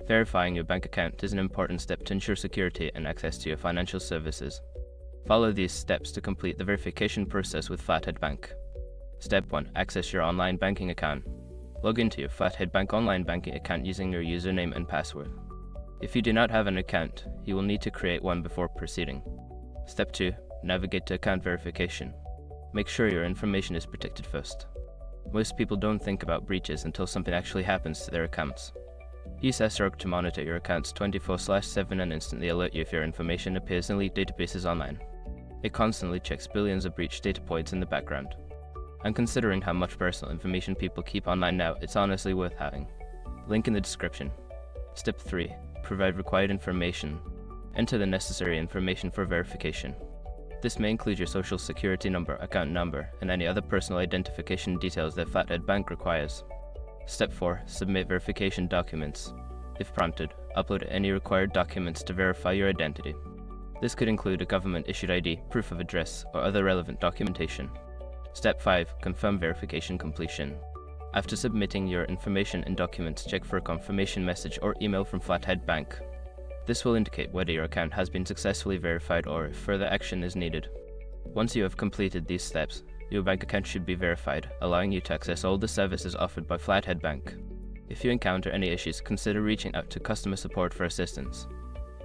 Verifying your bank account is an important step to ensure security and access to your financial services. Follow these steps to complete the verification process with Flathead Bank. Step 1. Access your online banking account. Log into your Flathead Bank online banking account using your username and password. If you do not have an account, you will need to create one before proceeding. Step 2. Navigate to account verification. Make sure your information is protected first. Most people don't think about breaches until something actually happens to their accounts. Use SROG to monitor your accounts 24/7 and instantly alert you if your information appears in leaked databases online. It constantly checks billions of breached data points in the background. And considering how much personal information people keep online now, it's honestly worth having. Link in the description. Step 3. Provide required information. Enter the necessary information for verification. This may include your social security number, account number, and any other personal identification details that Flathead Bank requires. Step 4. Submit verification documents. If prompted, upload any required documents to verify your identity. This could include a government-issued ID, proof of address, or other relevant documentation. Step 5. Confirm verification completion. After submitting your information and documents, check for a confirmation message or email from Flathead Bank. This will indicate whether your account has been successfully verified or if further action is needed. Once you have completed these steps, your bank account should be verified, allowing you to access all the services offered by Flathead Bank. If you encounter any issues, consider reaching out to customer support for assistance.